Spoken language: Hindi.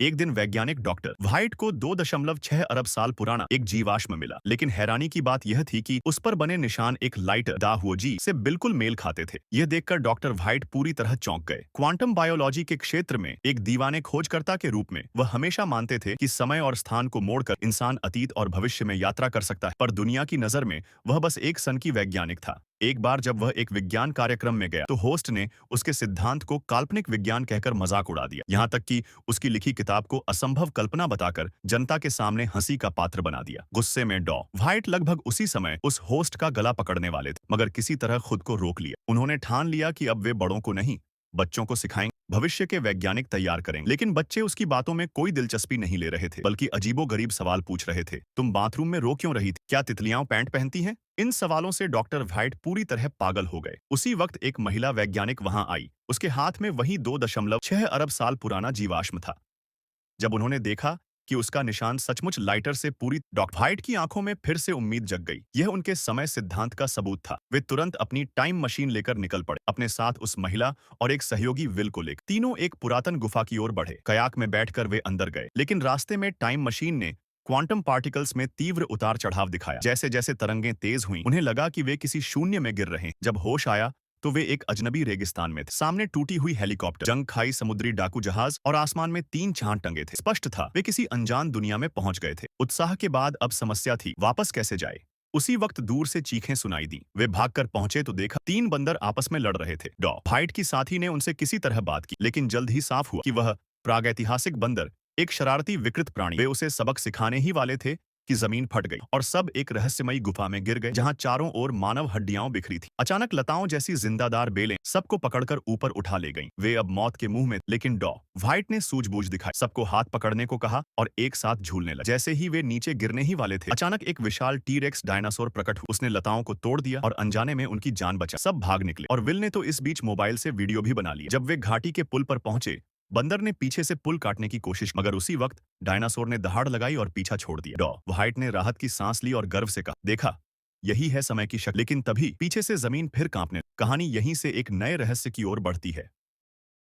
एक दिन वैज्ञानिक डॉक्टर व्हाइट को 2.6 अरब साल पुराना एक जीवाश्म मिला, लेकिन हैरानी की बात यह थी कि उस पर बने निशान एक लाइटर दा हुओजी से बिल्कुल मेल खाते थे। यह देखकर डॉक्टर व्हाइट पूरी तरह चौंक गए। क्वांटम बायोलॉजी के क्षेत्र में एक दीवाने खोजकर्ता के रूप में वह हमेशा मानते थे कि समय और स्थान को मोड़कर इंसान अतीत और भविष्य में यात्रा कर सकता है, पर दुनिया की नजर में वह बस एक सन की वैज्ञानिक था। एक बार जब वह एक विज्ञान कार्यक्रम में गया तो होस्ट ने उसके सिद्धांत को काल्पनिक विज्ञान कहकर मजाक उड़ा दिया, यहाँ तक कि उसकी लिखी किताब को असंभव कल्पना बताकर जनता के सामने हंसी का पात्र बना दिया। गुस्से में डॉ व्हाइट लगभग उसी समय उस होस्ट का गला पकड़ने वाले थे, मगर किसी तरह खुद को रोक लिया। उन्होंने ठान लिया कि अब वे बड़ों को नहीं, बच्चों को सिखाएंगे, भविष्य के वैज्ञानिक तैयार करेंगे। लेकिन बच्चे उसकी बातों में कोई दिलचस्पी नहीं ले रहे थे, बल्कि अजीबोगरीब सवाल पूछ रहे थे। तुम बाथरूम में रो क्यों रही थी? क्या तितलियां पैंट पहनती हैं? इन सवालों से डॉक्टर व्हाइट पूरी तरह पागल हो गए। उसी वक्त एक महिला वैज्ञानिक वहां आई। उसके हाथ में वही 2.6 अरब साल पुराना जीवाश्म था। जब उन्होंने देखा कि उसका निशान सचमुच लाइटर से पूरी, डॉक्टर व्हाइट की आंखों में फिर से उम्मीद जग गई। यह उनके समय सिद्धांत का सबूत था। वे तुरंत अपनी टाइम मशीन लेकर निकल पड़े, अपने साथ उस महिला और एक सहयोगी विल को लेकर। तीनों एक पुरातन गुफा की ओर बढ़े। कयाक में बैठकर वे अंदर गए, लेकिन रास्ते में टाइम मशीन ने क्वांटम पार्टिकल्स में तीव्र उतार चढ़ाव दिखाया। जैसे जैसे तरंगें तेज हुईं, उन्हें लगा कि वे किसी शून्य में गिर रहे हैं। जब होश आया तो वे एक अजनबी रेगिस्तान में थे। सामने टूटी हुई हेलीकॉप्टर, जंग खाई समुद्री डाकू जहाज और आसमान में 3 चांद टंगे थे। स्पष्ट था वे किसी अनजान दुनिया में पहुंच गए थे। उत्साह के बाद अब समस्या थी वापस कैसे जाए। उसी वक्त दूर से चीखें सुनाई दी। वे भागकर पहुंचे तो देखा 3 बंदर आपस में लड़ रहे थे। डॉ व्हाइट की साथी ने उनसे किसी तरह बात की, लेकिन जल्द ही साफ हुआ कि वह प्रागैतिहासिक बंदर एक शरारती विकृत प्राणी। वे उसे सबक सिखाने ही वाले थे कि जमीन फट गई और सब एक रहस्यमयी गुफा में गिर गए, जहां चारों ओर मानव हड्डियां बिखरी थी। अचानक लताओं जैसी जिंदादार बेलें सबको पकड़कर ऊपर उठा ले गईं। वे अब मौत के मुंह में, लेकिन डॉ व्हाइट ने सूझबूझ दिखाई, सबको हाथ पकड़ने को कहा और एक साथ झूलने लगे। जैसे ही वे नीचे गिरने ही वाले थे, अचानक एक विशाल टी-रेक्स डायनासोर प्रकट हुआ। उसने लताओं को तोड़ दिया और अनजाने में उनकी जान बचा। सब भाग निकले और विल ने तो इस बीच मोबाइल से वीडियो भी बना लिया। जब वे घाटी के पुल पर पहुंचे, बंदर ने पीछे से पुल काटने की कोशिश, मगर उसी वक्त डायनासोर ने दहाड़ लगाई और पीछा छोड़ दिया। डॉ व्हाइट ने राहत की सांस ली और गर्व से कहा, देखा, यही है समय की शक्ति। लेकिन तभी पीछे से जमीन फिर कांपने। कहानी यहीं से एक नए रहस्य की ओर बढ़ती है।